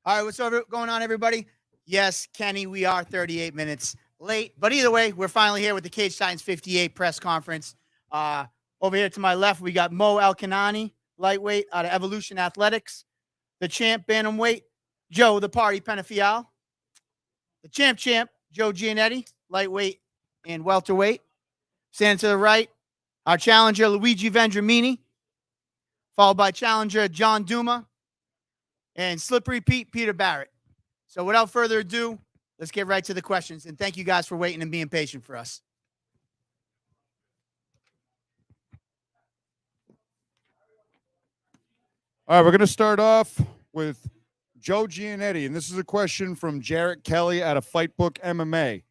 All right, what's going on, everybody? Yes, Kenny, we are 38 minutes late, but either way, we're finally here with the Cage Titans 58 press conference. Over here to my left, we got Mo Kinani, lightweight out of Evolution Athletics, the champ bantamweight, Joe the Party Penafeil, the champ Joe Giannetti, lightweight and welterweight. Standing to the right, our challenger Luigi Vandremini, followed by challenger John Duma, and Slippery Pete Peter Barrett. So without further ado, let's get right to the questions. And thank you guys for waiting and being patient for us. All right, we're going to start off with Joe Giannetti, and this is a question from Jarrett Kelly out of Fightbook MMA.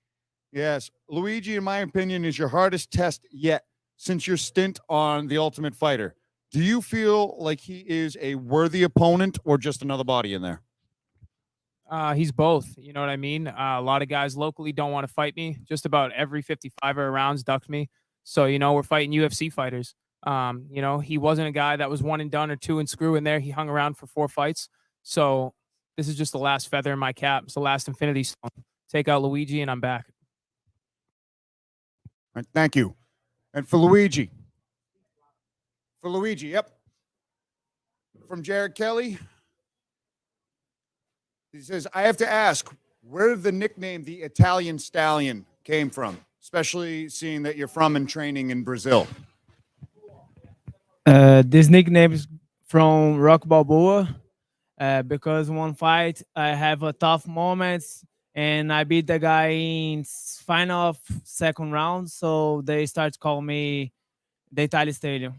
Yes, Luigi, in my opinion, is your hardest test yet since your stint on The Ultimate Fighter. Do you feel like he is a worthy opponent or just another body in there? He's both. You know what I mean? A lot of guys locally don't want to fight me. Just about every 55er rounds ducked me. So, we're fighting UFC fighters. He wasn't a guy that was one and done or two and screw in there. He hung around for 4 fights. So this is just the last feather in my cap. It's the last Infinity Stone. Take out Luigi and I'm back. All right, thank you. And for Luigi. Yep. From Jared Kelly. He says, I have to ask, where the nickname the Italian Stallion came from, especially seeing that you're from and training in Brazil. This nickname is from Rock Balboa because one fight I have a tough moments and I beat the guy in final of second round, so they start calling me the Italian Stadium.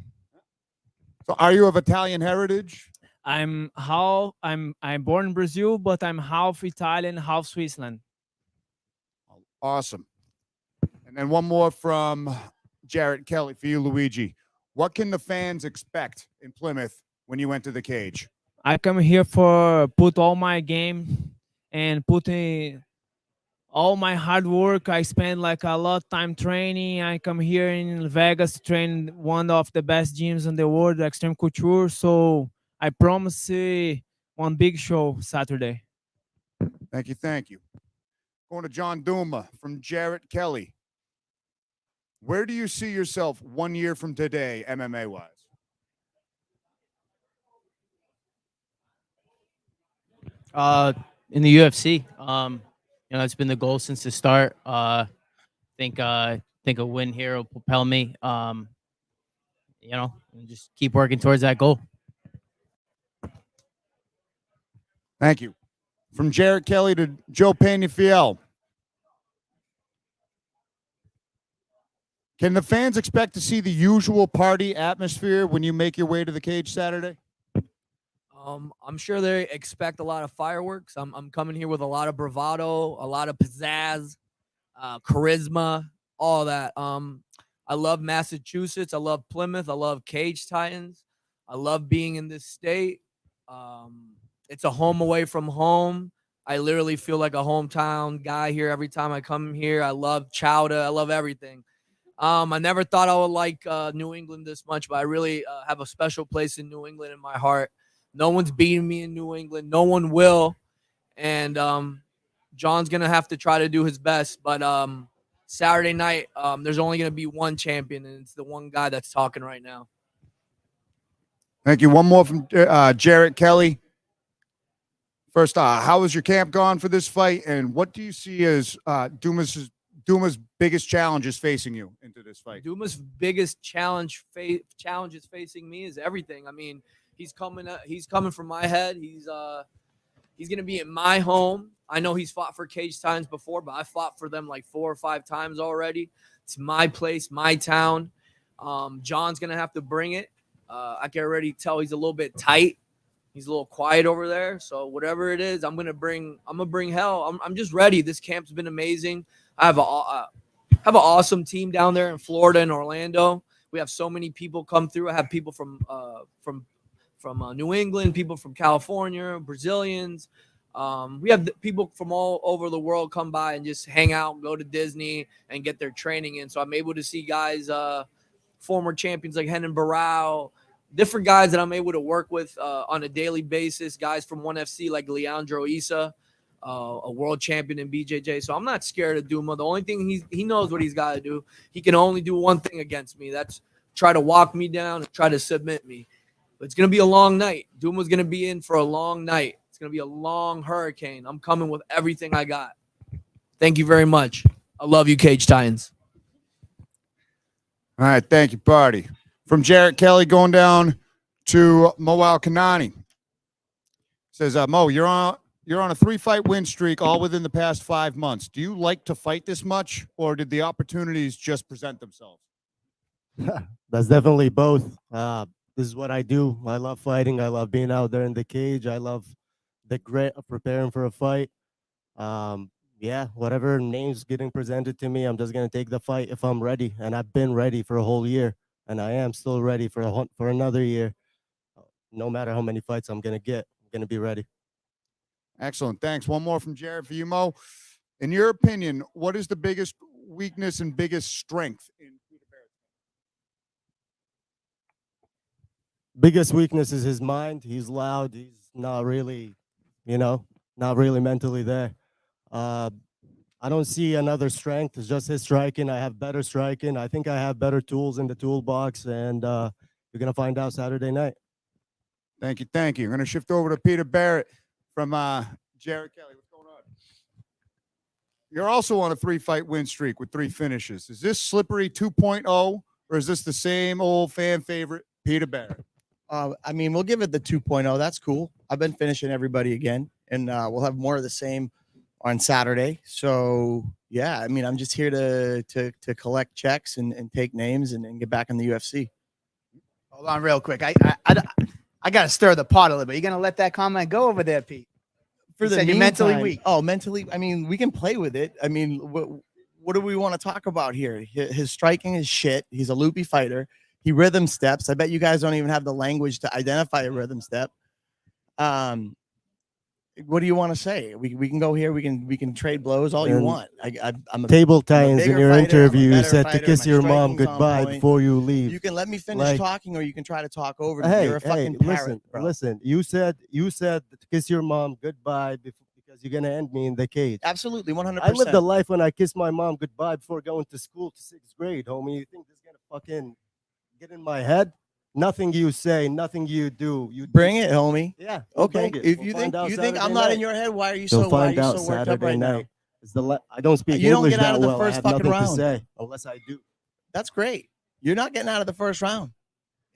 So are you of Italian heritage? I'm born in Brazil, but I'm half Italian, half Switzerland. Awesome. And then one more from Jarrett Kelly for you, Luigi. What can the fans expect in Plymouth when you enter the cage? I come here for put all my game and put in all my hard work. I spend like a lot of time training. I come here in Vegas to train one of the best gyms in the world, Extreme Couture. So I promise one big show Saturday. Thank you. Going to John Douma from Jarrett Kelly. Where do you see yourself 1 year from today, MMA-wise? In the UFC. It's been the goal since the start. Think a win here will propel me. And just keep working towards that goal. Thank you. From Jarrett Kelly to Joe Penafeil. Can the fans expect to see the usual party atmosphere when you make your way to the cage Saturday? I'm sure they expect a lot of fireworks. I'm coming here with a lot of bravado, a lot of pizzazz, charisma, all that. I love Massachusetts. I love Plymouth. I love Cage Titans. I love being in this state. It's a home away from home. I literally feel like a hometown guy here every time I come here. I love chowder. I love everything. I never thought I would like New England this much, but I really have a special place in New England in my heart. No one's beating me in New England. No one will. And John's going to have to try to do his best. But Saturday night, there's only going to be one champion, and it's the one guy that's talking right now. Thank you. One more from Jarrett Kelly. First, how has your camp gone for this fight, and what do you see as Duma's biggest challenges facing you into this fight? Duma's biggest challenges facing me is everything. I mean, he's coming from my head. He's gonna be in my home. I know he's fought for Cage Titans before, but I fought for them like 4 or 5 times already. It's my place, my town. John's gonna have to bring it. I can already tell he's a little bit tight. He's a little quiet over there. So whatever it is, I'm gonna bring hell. I'm just ready. This camp's been amazing. I have an awesome team down there in Florida and Orlando. We have so many people come through. I have people from New England, people from California, Brazilians. We have people from all over the world come by and just hang out, go to Disney, and get their training in. So I'm able to see guys, former champions like Renan Barão, different guys that I'm able to work with on a daily basis. Guys from 1FC like Leandro Issa, a world champion in BJJ. So I'm not scared of Douma. The only thing he knows what he's got to do. He can only do one thing against me. That's try to walk me down and try to submit me. But it's going to be a long night. Douma's going to be in for a long night. It's going to be a long hurricane. I'm coming with everything I got. Thank you very much. I love you, Cage Titans. All right, thank you, Party. From Jarrett Kelly going down to Mo Kinani. Says, Mo, you're on a 3-fight win streak all within the past 5 months. Do you like to fight this much, or did the opportunities just present themselves? That's definitely both. This is what I do. I love fighting. I love being out there in the cage. I love the grit of preparing for a fight. Yeah, whatever name's getting presented to me, I'm just going to take the fight if I'm ready. And I've been ready for a whole year, and I am still ready for another year. No matter how many fights I'm going to get, I'm going to be ready. Excellent. Thanks. One more from Jared for you, Mo. In your opinion, what is the biggest weakness and biggest strength in Peter Barrett? Biggest weakness is his mind. He's loud. He's not really, not really mentally there. I don't see another strength. It's just his striking. I have better striking. I think I have better tools in the toolbox, and you're going to find out Saturday night. Thank you. Thank you. I'm going to shift over to Peter Barrett from Jared Kelly. What's going on? You're also on a 3-fight win streak with 3 finishes. Is this Slippery 2.0, or is this the same old fan favorite Peter Barrett? I mean, we'll give it the 2.0. That's cool. I've been finishing everybody again, and we'll have more of the same on Saturday. So yeah, I mean, I'm just here to collect checks and take names and get back in the UFC. Hold on real quick. I got to stir the pot a little bit. You going to let that comment go over there, Pete? For You the said you're mentally meantime- weak. Oh, mentally. I mean, we can play with it. I mean, what do we want to talk about here? His striking is shit. He's a loopy fighter. He rhythm steps. I bet you guys don't even have the language to identify a rhythm step. What do you want to say? We can go here. We can trade blows all you And want. I'm a Table times in bigger your fighter, I'm a interview, you better said to fighter, kiss my your mom striking's on goodbye point. before you leave. You can let me finish Like- talking, or you can try to talk over me. Hey, You're a fucking parrot, bro. listen. You said to kiss your mom goodbye because you're gonna end me in the cage. Absolutely, 100%. I lived a life when I kissed my mom goodbye before going to school to 6th grade, homie. You think this is gonna fucking get in my head? Nothing you say, nothing you do. You Bring it, homie. Yeah. we'll Okay. bring it. If We'll you find think out I'm Saturday not in night. your head, why are you You'll so find out worked up Saturday right night. now? I don't speak You don't English get out that of the well. I first have fucking nothing to round. say unless I do. That's great. You're not getting out of the first round.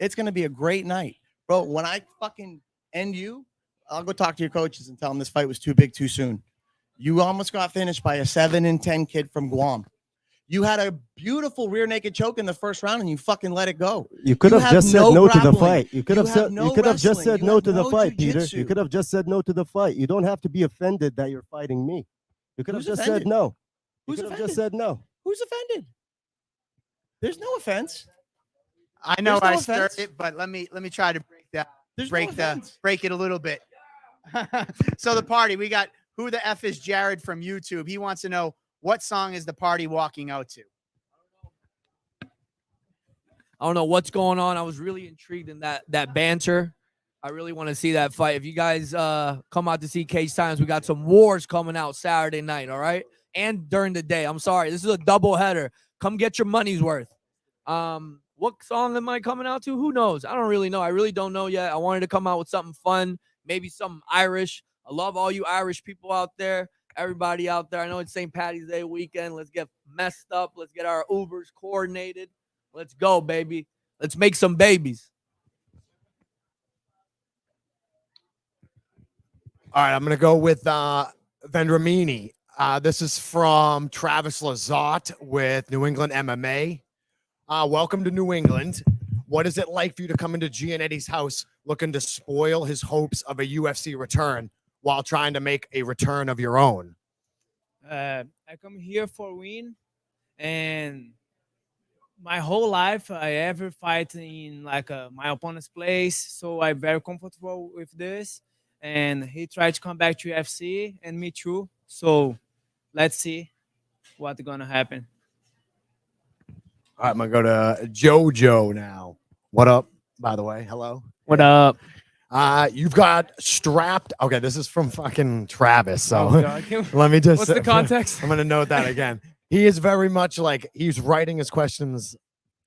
It's gonna be a great night, bro. When I fucking end you, I'll go talk to your coaches and tell them this fight was too big too soon. You almost got finished by a 7-10 kid from Guam. You had a beautiful rear naked choke in the first round, and you fucking let it go. You could You have have just said no no to the grappling. fight. You could You have have said no you could have just wrestling. said You no have to the no fight, Peter. jujitsu. You could have just said no to the fight. You don't have to be offended that you're fighting me. You could have Who's just offended? said no. You Who's could have offended? just said no. Who's offended? There's no offense. I know There's no I stirred offense. it, but let me try to There's no break offense. it a little bit. So the party, we got Who the F is Jared from YouTube. He wants to know, what song is the party walking out to? I don't know what's going on. I was really intrigued in that banter. I really want to see that fight. If you guys come out to see Cage Times, we got some wars coming out Saturday night, all right? And during the day. I'm sorry. This is a double header. Come get your money's worth. What song am I coming out to? Who knows? I don't really know. I really don't know yet. I wanted to come out with something fun, maybe something Irish. I love all you Irish people out there, everybody out there. I know it's St. Patty's Day weekend. Let's get messed up. Let's get our Ubers coordinated. Let's go, baby. Let's make some babies. All right, I'm going to go with Vandremini. This is from Travis Lazat with New England MMA. Welcome to New England. What is it like for you to come into Giannetti's house looking to spoil his hopes of a UFC return while trying to make a return of your own? I come here for win, and my whole life I ever fight in like my opponent's place, so I'm very comfortable with this. And he tried to come back to UFC, and me too. So let's see what's gonna happen. All right, I'm going to go to JoJo now. What up, by the way. Hello. What up? You've got strapped. Okay, this is from fucking Travis. So Oh, God. Can- let me just. What's the context? I'm gonna note that again. He is very much like he's writing his questions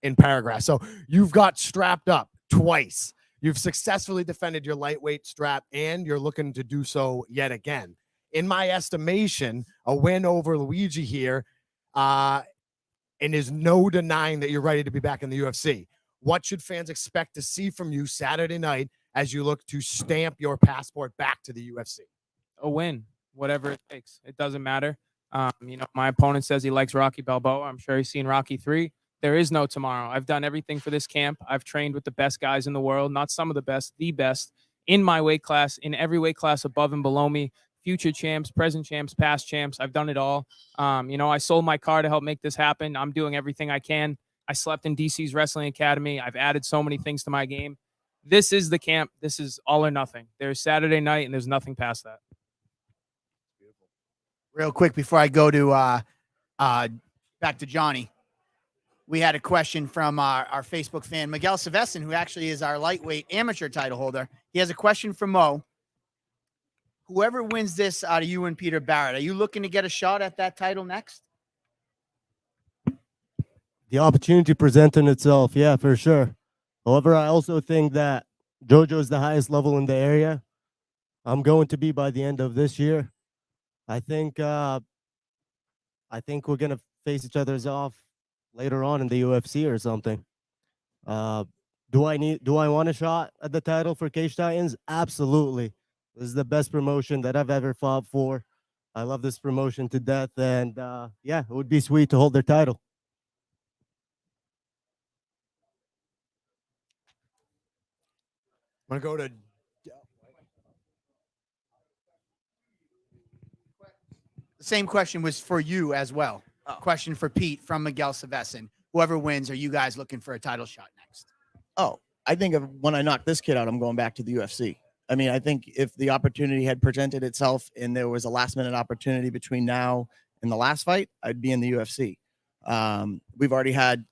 in paragraphs. So you've got strapped up twice. You've successfully defended your lightweight strap, and you're looking to do so yet again. In my estimation, a win over Luigi here, and there's no denying that you're ready to be back in the UFC. What should fans expect to see from you Saturday night as you look to stamp your passport back to the UFC? A win, whatever it takes. It doesn't matter. My opponent says he likes Rocky Balboa. I'm sure he's seen Rocky 3. There is no tomorrow. I've done everything for this camp. I've trained with the best guys in the world, not some of the best, the best in my weight class, in every weight class above and below me. Future champs, present champs, past champs. I've done it all. I sold my car to help make this happen. I'm doing everything I can. I slept in DC's Wrestling Academy. I've added so many things to my game. This is the camp. This is all or nothing. There's Saturday night, and there's nothing past that. Real quick before I go to back to Johnny, we had a question from our Facebook fan, Miguel Silvestre, who actually is our lightweight amateur title holder. He has a question for Mo. Whoever wins this out of you and Peter Barrett, are you looking to get a shot at that title next? The opportunity presenting itself, yeah, for sure. However, I also think that JoJo's the highest level in the area. I'm going to be by the end of this year. I think we're gonna face each other's off later on in the UFC or something. Do I want a shot at the title for Cage Titans? Absolutely. This is the best promotion that I've ever fought for. I love this promotion to death, and yeah, it would be sweet to hold their title. I'm gonna go to. The same question was for you as well. Question for Pete from Miguel Silvestre. Whoever wins, are you guys looking for a title shot next? Oh, I think when I knock this kid out, I'm going back to the UFC. I mean, I think if the opportunity had presented itself and there was a last minute opportunity between now and the last fight, I'd be in the UFC. We've already had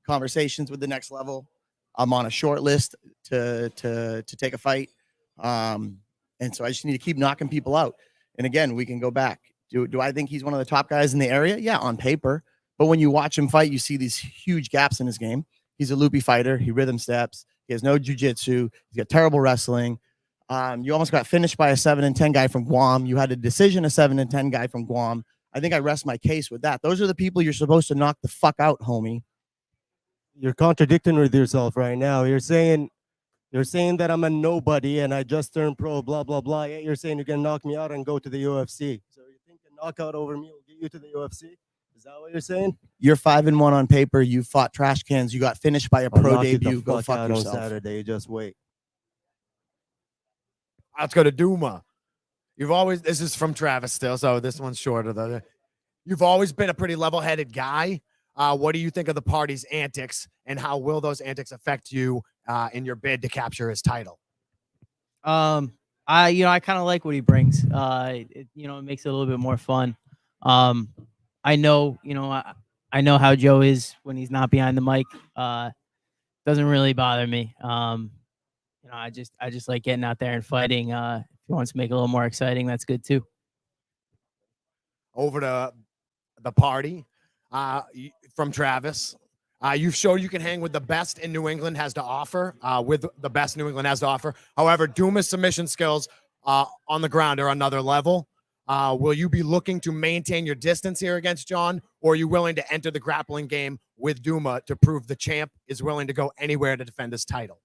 conversations with the next level. I'm on a short list to take a fight. And so I just need to keep knocking people out. And again, we can go back. Do I think he's one of the top guys in the area? Yeah, on paper. But when you watch him fight, you see these huge gaps in his game. He's a loopy fighter. He rhythm steps. He has no jiu-jitsu. He's got terrible wrestling. You almost got finished by a 7-10 guy from Guam. You had a decision, a 7-10 guy from Guam. I think I rest my case with that. Those are the people you're supposed to knock the fuck out, homie. You're contradicting with yourself right now. You're saying that I'm a nobody and I just turned pro, blah, blah, blah. Yeah, you're saying you're going to knock me out and go to the UFC. So you think a knockout over me will get you to the UFC? Is that what you're saying? You're 5-1 on paper. You fought trash cans. You got finished by a pro debut. Go fuck out yourself. on Saturday. Just wait. Let's go to Douma. This is from Travis still, so this one's shorter though. You've always been a pretty level-headed guy. What do you think of the party's antics, and how will those antics affect you in your bid to capture his title? I kind of like what he brings. It makes it a little bit more fun. I know how Joe is when he's not behind the mic. Doesn't really bother me. I just like getting out there and fighting. If he wants to make it a little more exciting, that's good too. Over to the party from Travis. You've shown you can hang with the best in New England has to offer, However, Duma's submission skills on the ground are another level. Will you be looking to maintain your distance here against John, or are you willing to enter the grappling game with Douma to prove the champ is willing to go anywhere to defend his title?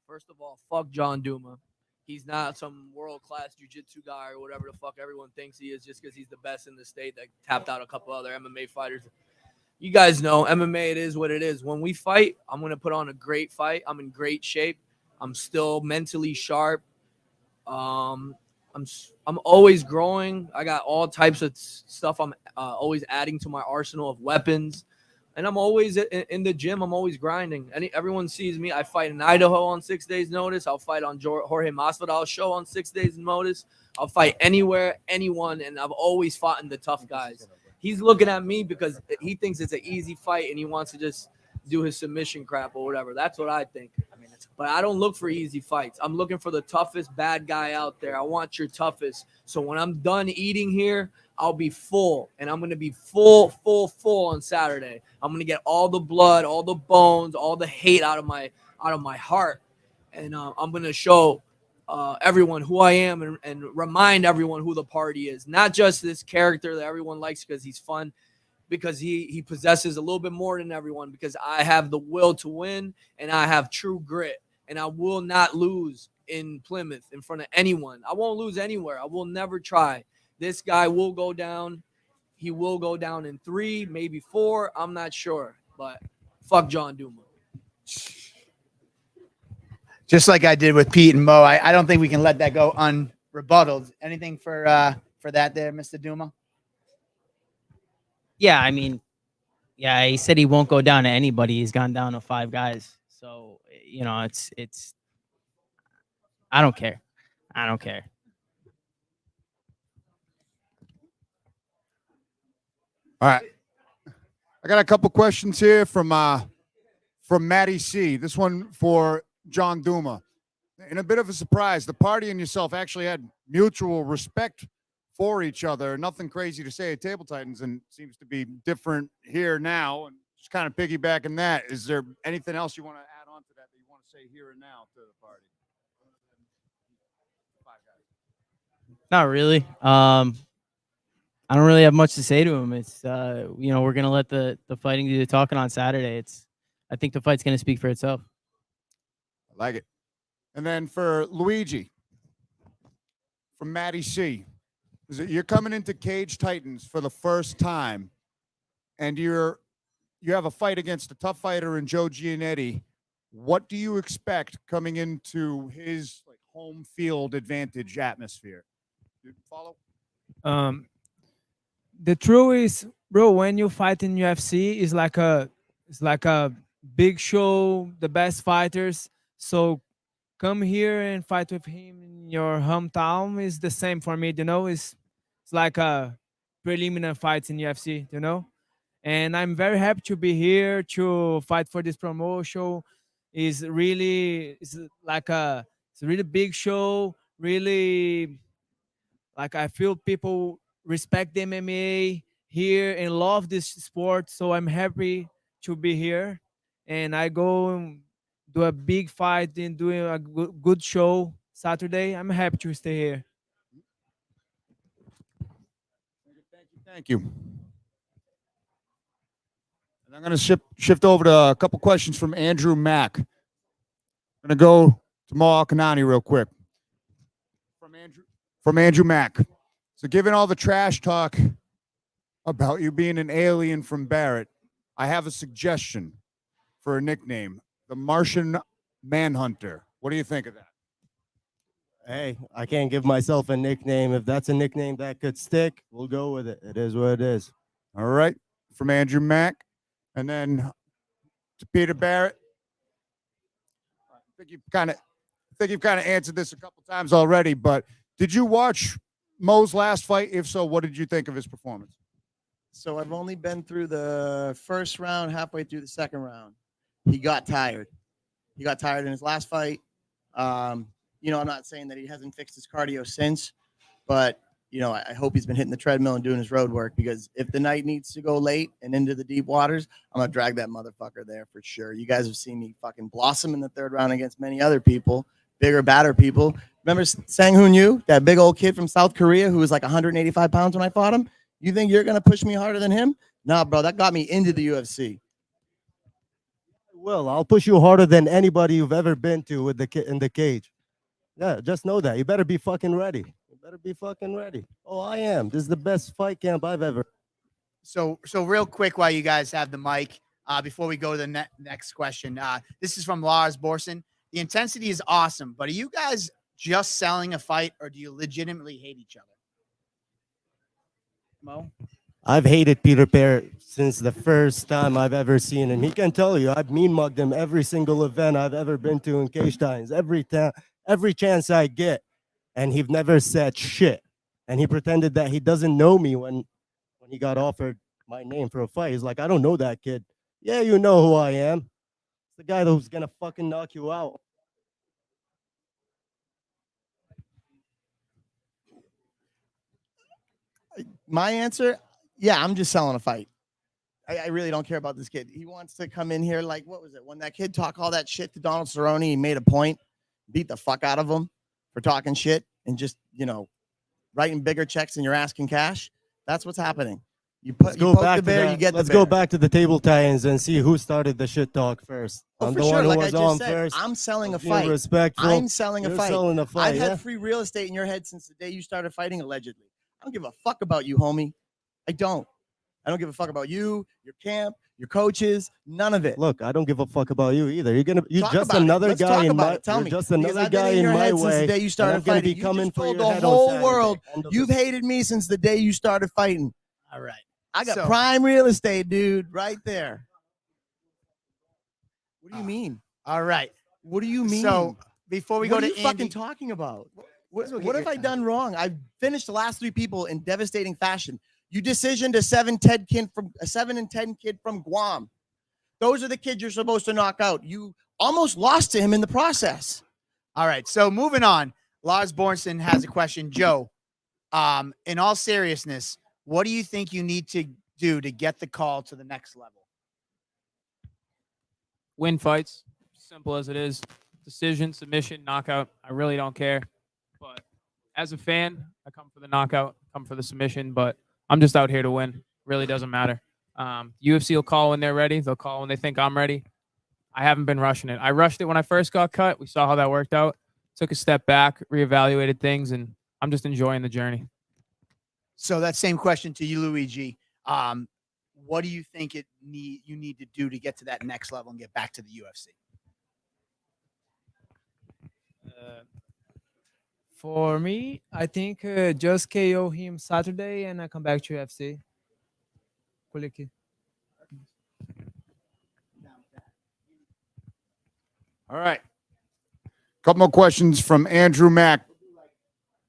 First of all, fuck John Douma. He's not some world-class jiu-jitsu guy or whatever the fuck everyone thinks he is just because he's the best in the state that tapped out a couple other MMA fighters. You guys know MMA, it is what it is. When we fight, I'm going to put on a great fight. I'm in great shape. I'm still mentally sharp. I'm always growing. I got all types of stuff I'm always adding to my arsenal of weapons. And I'm always in the gym. I'm always grinding. Everyone sees me. I fight in Idaho on 6 days' notice. I'll fight on Jorge Masvidal's show on 6 days' notice. I'll fight anywhere, anyone, and I've always fought in the tough guys. He's looking at me because he thinks it's an easy fight and he wants to just do his submission crap or whatever. That's what I think. I mean, But I don't look for easy fights. I'm looking for the toughest bad guy out there. I want your toughest. So when I'm done eating here, I'll be full, and I'm going to be full on Saturday. I'm going to get all the blood, all the bones, all the hate out of my heart, and I'm going to show everyone who I am and remind everyone who the party is. Not just this character that everyone likes because he's fun, because he possesses a little bit more than everyone, because I have the will to win and I have true grit, and I will not lose in Plymouth in front of anyone. I won't lose anywhere. I will never try. This guy will go down. He will go down in 3, maybe 4. I'm not sure, but fuck John Douma. Just like I did with Pete and Mo, I don't think we can let that go unrebutted. Anything for that there, Mr. Douma? Yeah, I mean, yeah, he said he won't go down to anybody. He's gone down to 5 guys. So, you know, it's I don't care. I don't care. All right. I got a couple questions here from Matty C. This one for John Douma. In a bit of a surprise, the party and yourself actually had mutual respect for each other. Nothing crazy to say at Table Titans, and seems to be different here now. And just kind of piggybacking that, is there anything else you want to add on to that you want to say here and now to the party? Not really. I don't really have much to say to him. It's you know, we're gonna let the fighting do the talking on Saturday. I think the fight's gonna speak for itself. I like it. And then for Luigi, from Matty C, you're coming into Cage Titans for the first time, and you have a fight against a tough fighter in Joe Giannetti. What do you expect coming into his home field advantage atmosphere? You follow? The truth is, bro, when you fight in UFC, it's like a big show, the best fighters. So come here and fight with him in your hometown is the same for me, you know. It's like a preliminary fights in UFC, you know. And I'm very happy to be here to fight for this promotion. It's a really big show. Really, like, I feel people respect the MMA here and love this sport. So I'm happy to be here. And I go and do a big fight and doing a good show Saturday. I'm happy to stay here. Thank you. And I'm going to shift over to a couple questions from Andrew Mack. I'm going to go to Mo Kinani real quick. From Andrew Mack. So given all the trash talk about you being an alien from Barrett, I have a suggestion for a nickname, the Martian Manhunter. What do you think of that? Hey, I can't give myself a nickname. If that's a nickname that could stick, we'll go with it. It is what it is. All right. From Andrew Mack. And then to Peter Barrett. I think you've kind of answered this a couple times already, but did you watch Mo's last fight? If so, what did you think of his performance? So I've only been through the first round, halfway through the second round. He got tired. He got tired in his last fight. You know, I'm not saying that he hasn't fixed his cardio since, but, you know, I hope he's been hitting the treadmill and doing his road work, because if the night needs to go late and into the deep waters, I'm going to drag that motherfucker there for sure. You guys have seen me fucking blossom in the third round against many other people, bigger, badder people. Remember Sang-Hoon Yu, that big old kid from South Korea who was like 185 pounds when I fought him? You think you're going to push me harder than him? Nah, bro, that got me into the UFC. I'll push you harder than anybody you've ever been to with in the cage. Yeah, just know that. You better be fucking ready. You better be fucking ready. Oh, I am. This is the best fight camp I've ever. So real quick, while you guys have the mic, before we go to the next question, this is from Lars Borson. The intensity is awesome, but are you guys just selling a fight, or do you legitimately hate each other? Mo? I've hated Peter Barrett since the first time I've ever seen him. He can tell you I've mean mugged him every single event I've ever been to in Cage Titans, every chance I get, and he've never said shit. And he pretended that he doesn't know me when he got offered my name for a fight. He's like, I don't know that kid. Yeah, you know who I am. It's the guy who's gonna fucking knock you out my answer, yeah, I'm just selling a fight. I really don't care about this kid. He wants to come in here like, what was it? When that kid talked all that shit to Donald Cerrone, he made a point, beat the fuck out of him for talking shit and just, writing bigger checks than you're asking cash. That's what's happening. You poke the bear, you get the bear. Let's go back to the table tie-ins and see who started the shit talk first. Oh, I'm for the sure. one who Like I was just on said, first. I'm selling a Being fight. respectful. I'm selling a You're fight. selling a fight. I've yeah? had free real estate in your head since the day you started fighting, allegedly. I don't give a fuck about you, homie. I don't give a fuck about you, your camp, your coaches, none of it. Look, I don't give a fuck about you either. You're Talk just about it. another Let's guy talk in about my. it. Tell You're me. just Because another I've been guy in in your my head since the way. day you and started I'm gonna fighting. be You coming just for told your the head on whole Saturday. world End of you've the- hated me since the day you started fighting. All right. I got So- prime real estate, dude, right there. What do you mean? All right. What do you mean? So before we what go are to you fucking Andy, talking about? Let's go What get have your I time. done wrong? I've finished the last 3 people in devastating fashion. You decisioned a 7 and 10 kid from Guam. Those are the kids you're supposed to knock out. You almost lost to him in the process. all right. So moving on, Lars Bornson has a question. Joe, in all seriousness, what do you think you need to do to get the call to the next level? Win fights, simple as it is. Decision, submission, knockout. I really don't care. But as a fan, I come for the knockout, come for the submission. But I'm just out here to win. Really doesn't matter. UFC will call when they're ready. They'll call when they think I'm ready. I haven't been rushing it. I rushed it when I first got cut. We saw how that worked out. Took a step back, reevaluated things, and I'm just enjoying the journey. So that same question to you, Luigi. What do you think you need to do to get to that next level and get back to the UFC? For me, I think just KO him Saturday and I come back to UFC. Quickly. All right. Couple more questions from Andrew Mack.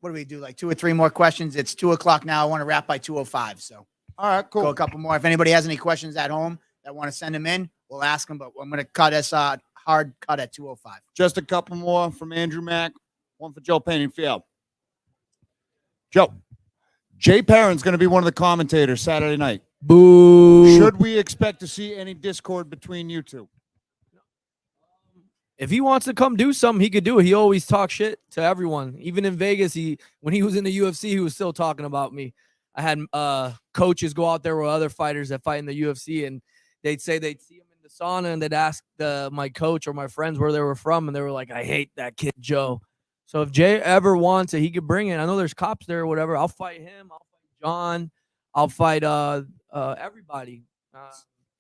What do we do? Like 2 or 3 more questions? It's 2:00 now. I want to wrap by 2:05. So All right, cool. go a couple more. If anybody has any questions at home that want to send them in, we'll ask them. But I'm going to cut us hard cut at 2:05. Just a couple more from Andrew Mack. One for Joe Penafeil. Joe, Jay Perrin's going to be one of the commentators Saturday night. Boo. Should we expect to see any discord between you two? If he wants to come do something, he could do it. He always talks shit to everyone. Even in Vegas, when he was in the UFC, he was still talking about me. I had coaches go out there with other fighters that fight in the UFC, and they'd say they'd see him in the sauna, and they'd ask my coach or my friends where they were from, and they were like, "I hate that kid Joe." So if Jay ever wants it, he could bring it. I know there's cops there or whatever. I'll fight him. I'll fight John. I'll fight everybody.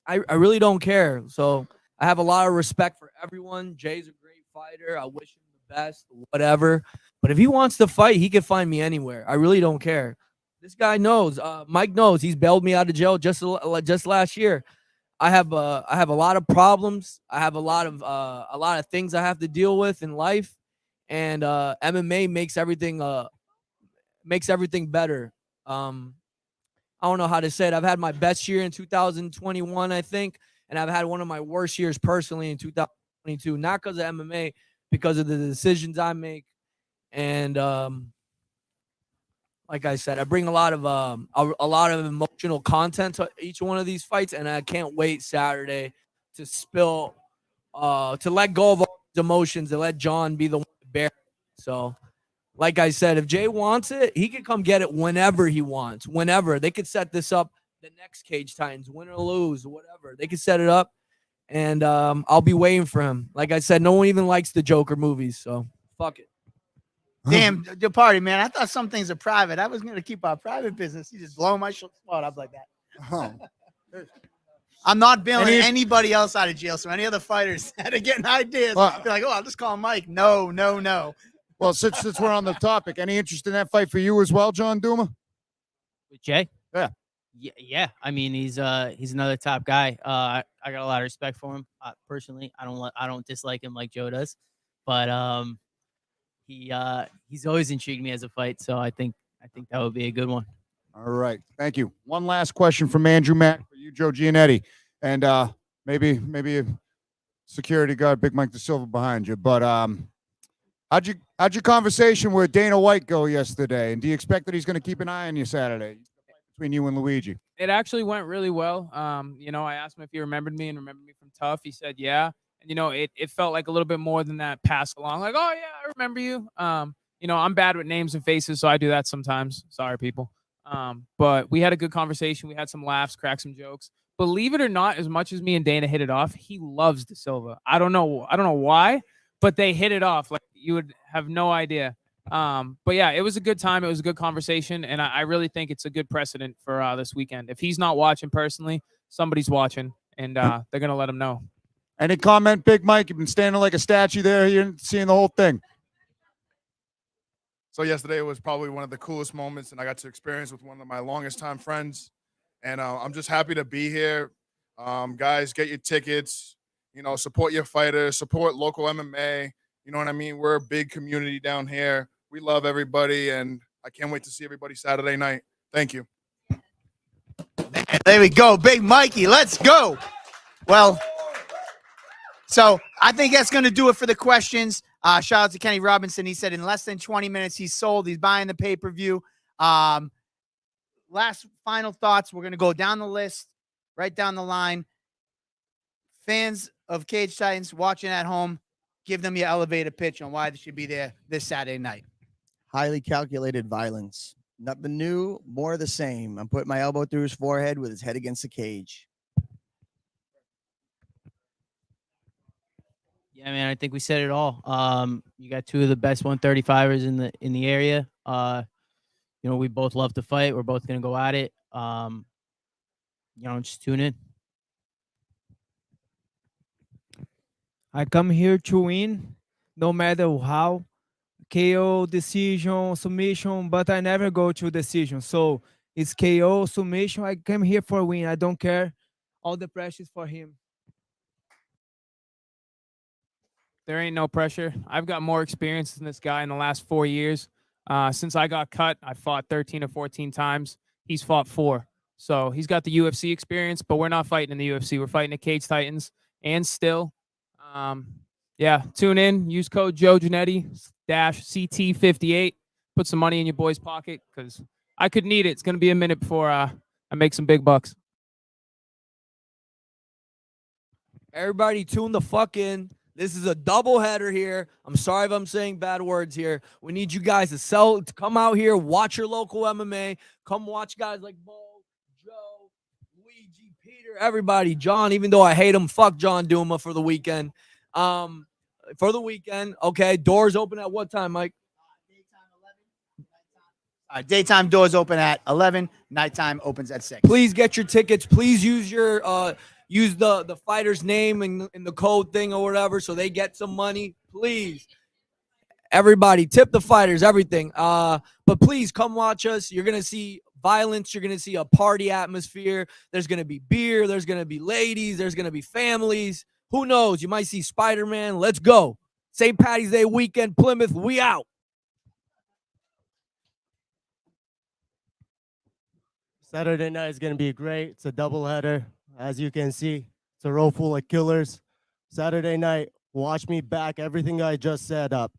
I really don't care. So I have a lot of respect for everyone. Jay's a great fighter. I wish him the best, whatever. But if he wants to fight, he can find me anywhere. I really don't care. This guy knows. Mike knows. He's bailed me out of jail just last year. I have a lot of problems. I have a lot of things I have to deal with in life, and MMA makes everything better. I don't know how to say it. I've had my best year in 2021, I think, and I've had one of my worst years personally in 2022. Not because of MMA, because of the decisions I make, and like I said, I bring a lot of emotional content to each one of these fights, and I can't wait Saturday to let go of all these emotions and let John be the one to bear it. So, like I said, if Jay wants it, he can come get it whenever he wants. Whenever they could set this up, the next Cage Titans, win or lose, whatever they could set it up, and I'll be waiting for him. Like I said, no one even likes the Joker movies, so fuck it. Damn, the party, man. I thought some things are private. I was going to keep our private business. You just blow my spot up like that. Oh. I'm not bailing anybody else out of jail. So any other fighters that are getting ideas, Well- they're like, "Oh, I'll just call Mike." No. Well, since we're on the topic, any interest in that fight for you as well, John Douma? With Jay? Yeah. Yeah. I mean, he's another top guy. I got a lot of respect for him. Personally, I don't dislike him like Joe does, but he's always intrigued me as a fight. So I think that would be a good one. All right. Thank you. One last question from Andrew Mack for you, Joe Giannetti. And maybe a security guard, Big Mike Da Silva behind you. But how'd your conversation with Dana White go yesterday? And do you expect that he's going to keep an eye on you Saturday? between you and Luigi? It actually went really well. You know, I asked him if he remembered me and remembered me from Tough. He said, yeah. And, you know, it felt like a little bit more than that passed along. Like, oh, yeah, I remember you. You know, I'm bad with names and faces, so I do that sometimes. Sorry, people. But we had a good conversation. We had some laughs, cracked some jokes. Believe it or not, as much as me and Dana hit it off, he loves De Silva. I don't know why, but they hit it off. Like, you would have no idea. But yeah, it was a good time. It was a good conversation, and I really think it's a good precedent for this weekend. If he's not watching personally, somebody's watching, and they're gonna let him know. Any comment, Big Mike? You've been standing like a statue there. You're seeing the whole thing. So yesterday was probably one of the coolest moments, and I got to experience with one of my longest time friends. And I'm just happy to be here. Guys, get your tickets. You know, support your fighters, support local MMA. You know what I mean? We're a big community down here. We love everybody, and I can't wait to see everybody Saturday night. Thank you. There we go, Big Mikey. Let's go. Well, so I think that's going to do it for the questions. Shout out to Kenny Robinson. He said in less than 20 minutes, he's sold. He's buying the pay-per-view. Last final thoughts. We're going to go down the list, right down the line. Fans of Cage Titans watching at home, give them your elevator pitch on why they should be there this Saturday night. Highly calculated violence. Nothing new, more of the same. I'm putting my elbow through his forehead with his head against the cage. Yeah, man, I think we said it all. You got two of the best 135ers in the area. You know, we both love to fight. We're both gonna go at it. You know, just tune in. I come here to win, no matter how. KO, decision, submission, but I never go to decision. So it's KO, submission. I came here for a win. I don't care. All the pressure is for him. There ain't no pressure. I've got more experience than this guy in the last 4 years. Since I got cut, I fought 13 or 14 times. He's fought 4. So he's got the UFC experience, but we're not fighting in the UFC. We're fighting the Cage Titans. And still, yeah, tune in. Use code Joe Giannetti /CT58. Put some money in your boy's pocket because I could need it. It's going to be a minute before I make some big bucks. Everybody tune the fuck in. This is a double header here. I'm sorry if I'm saying bad words here. We need you guys to come out here, watch your local MMA. Come watch guys like Bo, Joe, Luigi, Peter, everybody. John, even though I hate him, fuck John Douma for the weekend. Okay, doors open at what time, Mike? Daytime doors open at 11. Nighttime opens at 6. Please get your tickets. Please use your use the fighter's name in the code thing or whatever so they get some money. Please. Everybody, tip the fighters, everything. But please come watch us. You're going to see violence. You're going to see a party atmosphere. There's going to be beer. There's going to be ladies. There's going to be families. Who knows? You might see Spider-Man. Let's go. St. Patty's Day weekend, Plymouth. We out. Saturday night is going to be great. It's a doubleheader. As you can see, it's a row full of killers. Saturday night, watch me back everything I just said up.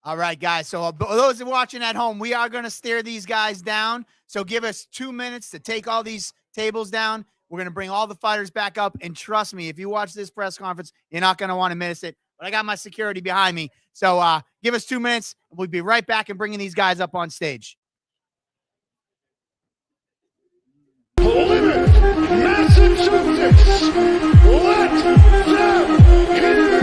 All right, guys. So those watching at home, we are going to stare these guys down. So give us 2 minutes to take all these tables down. We're going to bring all the fighters back up. And trust me, if you watch this press conference, you're not going to want to miss it. But I got my security behind me. So give us 2 minutes. We'll be right back and bringing these guys up on stage. Plymouth, Massachusetts, let them hear you.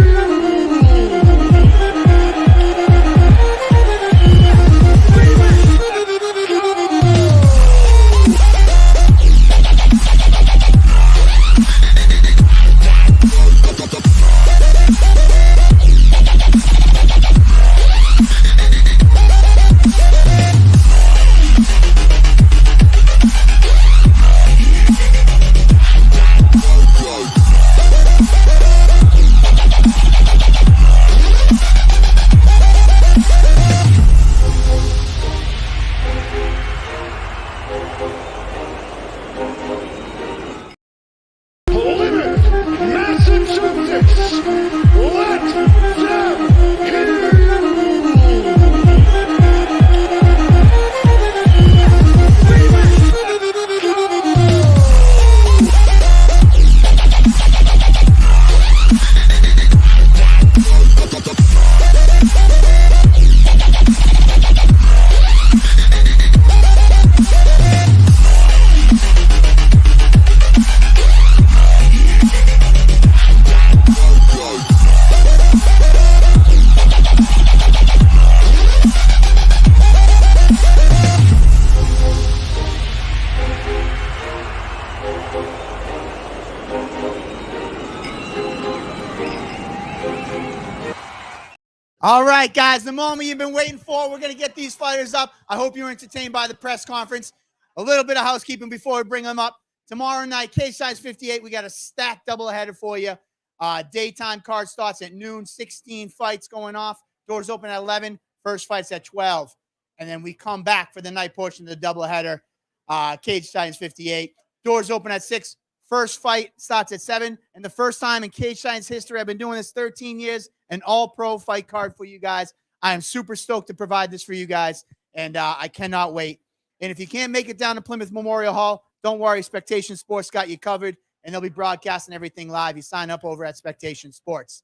All right, guys, the moment you've been waiting for. We're going to get these fighters up. I hope you're entertained by the press conference. A little bit of housekeeping before we bring them up. Tomorrow night, Cage Size 58, we got a stacked doubleheader for you. Daytime card starts at noon, 16 fights going off. Doors open at 11, first fight's at 12. And then we come back for the night portion of the doubleheader, Cage Titans 58. Doors open at 6, first fight starts at 7. And the first time in Cage Titans history, I've been doing this 13 years, an all-pro fight card for you guys. I am super stoked to provide this for you guys, and I cannot wait. And if you can't make it down to Plymouth Memorial Hall, don't worry. Spectation Sports got you covered, and they'll be broadcasting everything live. You sign up over at Spectation Sports.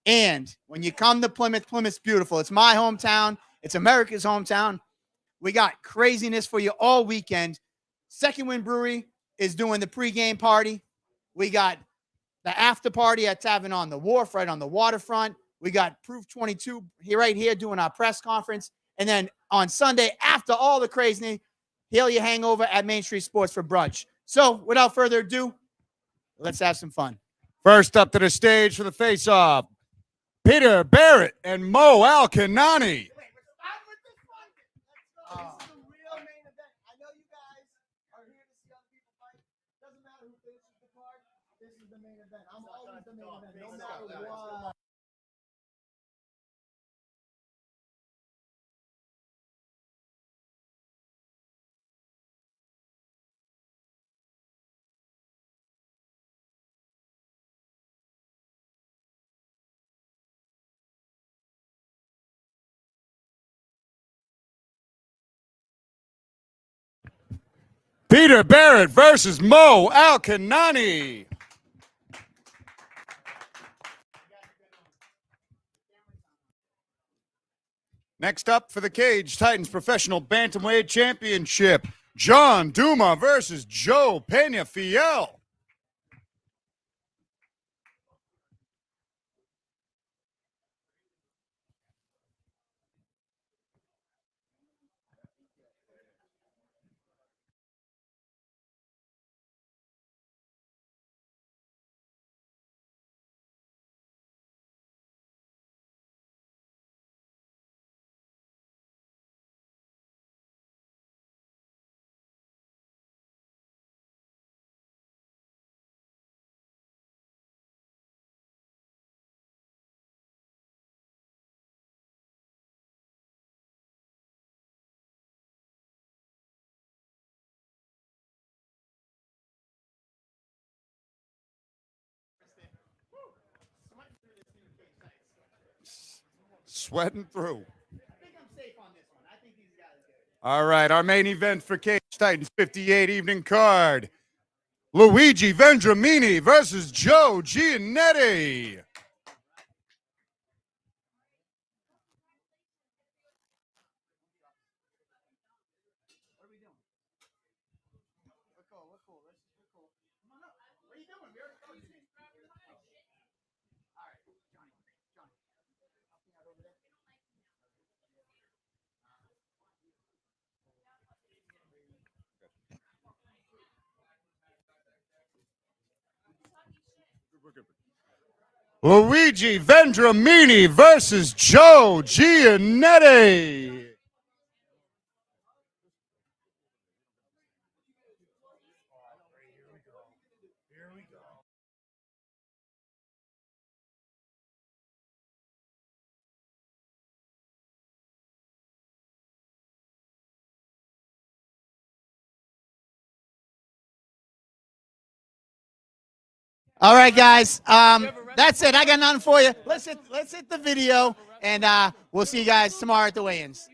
And when you come to Plymouth, Plymouth's beautiful. It's my hometown. It's America's hometown. We got craziness for you all weekend. Second Wind Brewery is doing the pregame party. We got the after party at Tavern on the Wharf, right on the waterfront. We got Proof 22 here, right here, doing our press conference. And then on Sunday, after all the craziness, heal your hangover at Main Street Sports for brunch. So, without further ado, let's have some fun. First up to the stage for the face-off, Peter Barrett and Mo Kinani. Peter Barrett versus Mo Kinani. Next up for the Cage Titans Professional Bantamweight Championship, John Douma versus Joe Penafeil. Sweating through. All right, our main event for Cage Titans 58 evening card, Luigi Vandremini versus Joe Giannetti. Luigi Vandremini versus Joe Giannetti. All right, guys. That's it. I got nothing for you. Let's hit the video, and we'll see you guys tomorrow at the weigh-ins.